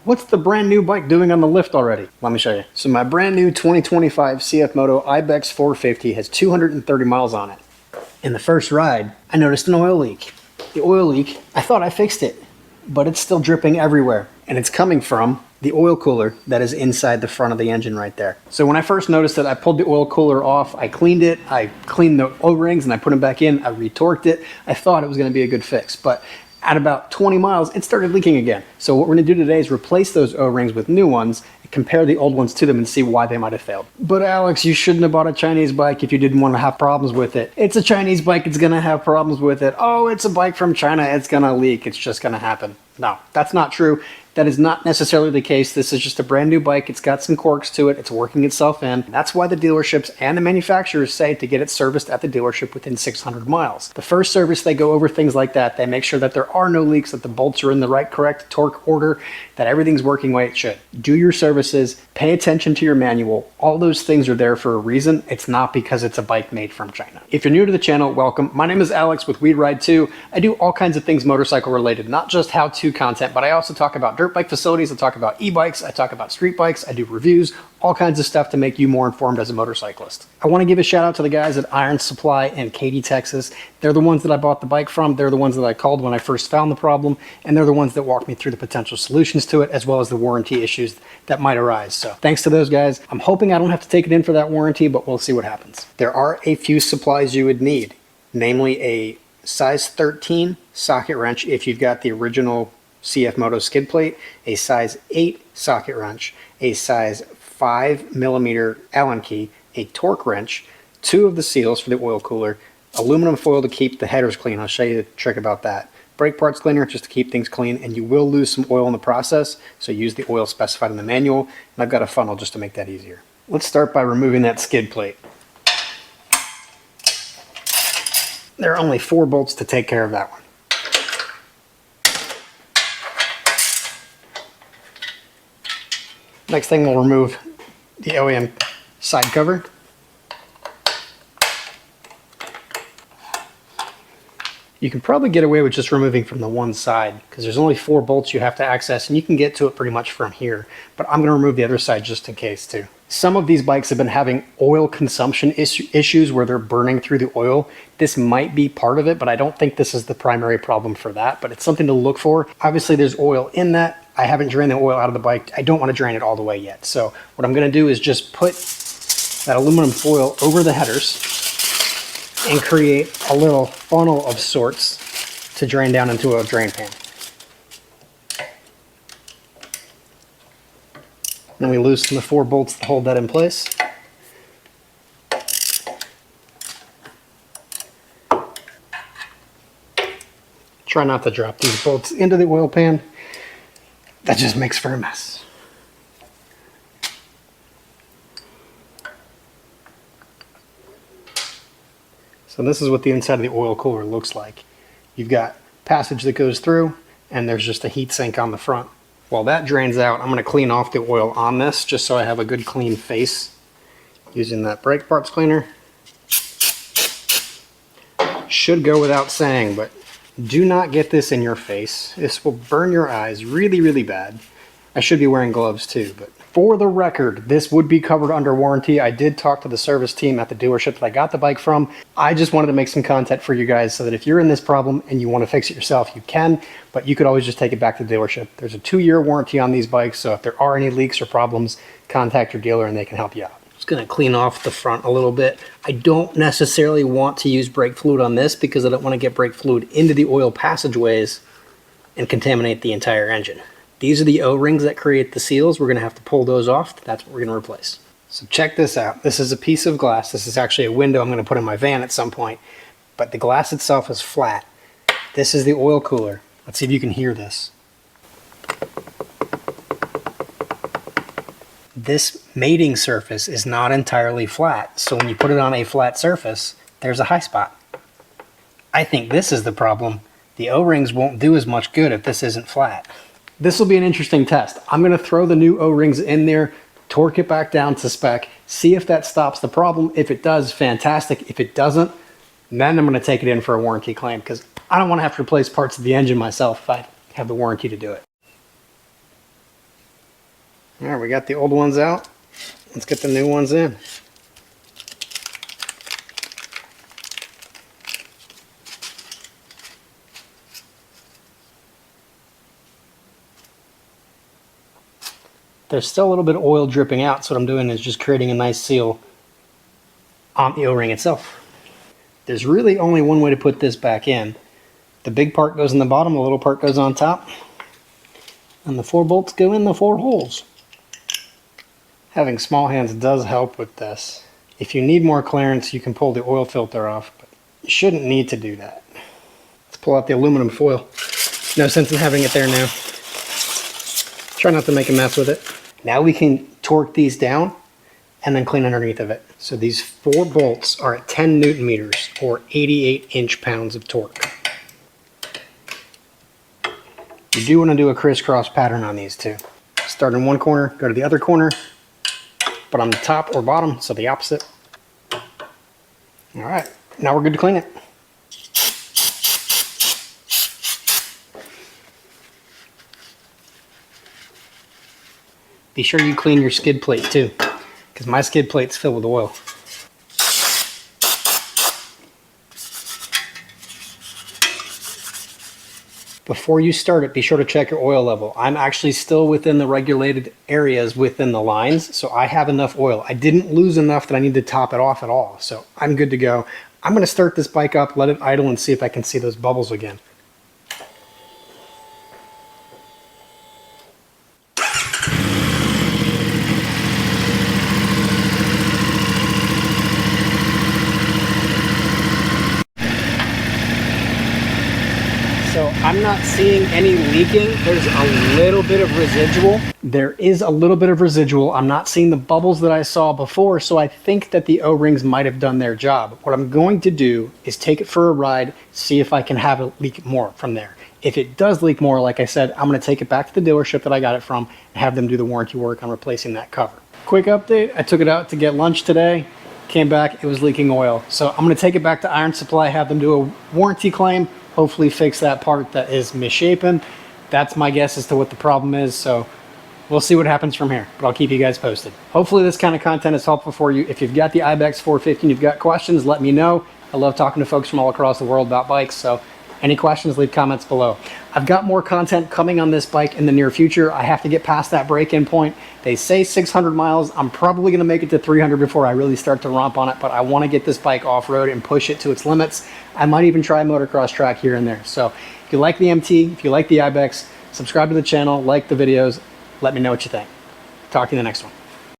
What's the brand new bike doing on the lift already? Let me show you. So my brand new 2025 CFMoto Ibex 450 has 230 miles on it. In the first ride, I noticed an oil leak. The oil leak, I thought I fixed it, but it's still dripping everywhere. And it's coming from the oil cooler that is inside the front of the engine right there. So when I first noticed it, I pulled the oil cooler off, I cleaned it, I cleaned the O-rings and I put them back in, I retorqued it. I thought it was gonna be a good fix, but at about 20 miles, it started leaking again. So what we're gonna do today is replace those O-rings with new ones, and compare the old ones to them and see why they might have failed. But Alex, you shouldn't have bought a Chinese bike if you didn't want to have problems with it. It's a Chinese bike, it's gonna have problems with it. Oh, it's a bike from China, it's gonna leak, it's just gonna happen. No, that's not true. That is not necessarily the case. This is just a brand new bike. It's got some quirks to it. It's working itself in. That's why the dealerships and the manufacturers say to get it serviced at the dealership within 600 miles. The first service, they go over things like that. They make sure that there are no leaks, that the bolts are in the right correct torque order, that everything's working the way it should. Do your services, pay attention to your manual. All those things are there for a reason. It's not because it's a bike made from China. If you're new to the channel, welcome. My name is Alex with WeRideTwo. I do all kinds of things motorcycle related, not just how-to content, but I also talk about dirt bike facilities, I talk about e-bikes, I talk about street bikes, I do reviews, all kinds of stuff to make you more informed as a motorcyclist. I want to give a shout out to the guys at Iron Supply in Katy, Texas. They're the ones that I bought the bike from, they're the ones that I called when I first found the problem, and they're the ones that walked me through the potential solutions to it, as well as the warranty issues that might arise. So thanks to those guys. I'm hoping I don't have to take it in for that warranty, but we'll see what happens. There are a few supplies you would need, namely a size 13 socket wrench if you've got the original CFMoto skid plate, a size 8 socket wrench, a size 5mm Allen key, a torque wrench, 2 of the seals for the oil cooler, aluminum foil to keep the headers clean. I'll show you the trick about that. Brake parts cleaner just to keep things clean, and you will lose some oil in the process, so use the oil specified in the manual, and I've got a funnel just to make that easier. Let's start by removing that skid plate. There are only 4 bolts to take care of that one. Next thing, we'll remove the OEM side cover. You can probably get away with just removing from the one side because there's only 4 bolts you have to access, and you can get to it pretty much from here, but I'm going to remove the other side just in case too. Some of these bikes have been having oil consumption issues where they're burning through the oil. This might be part of it, but I don't think this is the primary problem for that, but it's something to look for. Obviously there's oil in that. I haven't drained the oil out of the bike. I don't want to drain it all the way yet. So what I'm going to do is just put that aluminum foil over the headers and create a little funnel of sorts to drain down into a drain pan. Then we loosen the 4 bolts to hold that in place. Try not to drop these bolts into the oil pan. That just makes for a mess. So this is what the inside of the oil cooler looks like. You've got passage that goes through, and there's just a heat sink on the front. While that drains out, I'm going to clean off the oil on this just so I have a good clean face using that brake parts cleaner. Should go without saying, but do not get this in your face. This will burn your eyes really, really bad. I should be wearing gloves too, but for the record, this would be covered under warranty. I did talk to the service team at the dealership that I got the bike from. I just wanted to make some content for you guys so that if you're in this problem and you want to fix it yourself, you can, but you could always just take it back to the dealership. There's a 2-year warranty on these bikes, so if there are any leaks or problems, contact your dealer and they can help you out. Just going to clean off the front a little bit. I don't necessarily want to use brake fluid on this because I don't want to get brake fluid into the oil passageways and contaminate the entire engine. These are the O-rings that create the seals. We're going to have to pull those off. That's what we're going to replace. So check this out. This is a piece of glass. This is actually a window I'm going to put in my van at some point, but the glass itself is flat. This is the oil cooler. Let's see if you can hear this. This mating surface is not entirely flat, so when you put it on a flat surface, there's a high spot. I think this is the problem. The O-rings won't do as much good if this isn't flat. This will be an interesting test. I'm going to throw the new O-rings in there, torque it back down to spec, see if that stops the problem. If it does, fantastic. If it doesn't, then I'm going to take it in for a warranty claim because I don't want to have to replace parts of the engine myself if I have the warranty to do it. All right, we got the old ones out. Let's get the new ones in. There's still a little bit of oil dripping out, so what I'm doing is just creating a nice seal on the O-ring itself. There's really only one way to put this back in. The big part goes in the bottom, the little part goes on top, and the 4 bolts go in the 4 holes. Having small hands does help with this. If you need more clearance, you can pull the oil filter off, but you shouldn't need to do that. Let's pull out the aluminum foil. No sense in having it there now. Try not to make a mess with it. Now we can torque these down and then clean underneath of it. So these 4 bolts are at 10 Newton meters or 88 inch-pounds of torque. You do want to do a crisscross pattern on these too. Start in one corner, go to the other corner, but on the top or bottom, so the opposite. All right, now we're good to clean it. Be sure you clean your skid plate too, because my skid plate's filled with oil. Before you start it, be sure to check your oil level. I'm actually still within the regulated areas within the lines, so I have enough oil. I didn't lose enough that I need to top it off at all, so I'm good to go. I'm going to start this bike up, let it idle, and see if I can see those bubbles again. So I'm not seeing any leaking. There's a little bit of residual. There is a little bit of residual. I'm not seeing the bubbles that I saw before, so I think that the O-rings might have done their job. What I'm going to do is take it for a ride, see if I can have it leak more from there. If it does leak more, like I said, I'm going to take it back to the dealership that I got it from and have them do the warranty work on replacing that cover. Quick update, I took it out to get lunch today. Came back, it was leaking oil. So I'm going to take it back to Iron Supply, have them do a warranty claim, hopefully fix that part that is misshapen. That's my guess as to what the problem is, so we'll see what happens from here, but I'll keep you guys posted. Hopefully this kind of content is helpful for you. If you've got the Ibex 450 and you've got questions, let me know. I love talking to folks from all across the world about bikes, so any questions, leave comments below. I've got more content coming on this bike in the near future. I have to get past that break-in point. They say 600 miles. I'm probably going to make it to 300 before I really start to romp on it, but I want to get this bike off-road and push it to its limits. I might even try a motocross track here and there. So if you like the MT, if you like the Ibex, subscribe to the channel, like the videos, let me know what you think. Talk to you in the next one.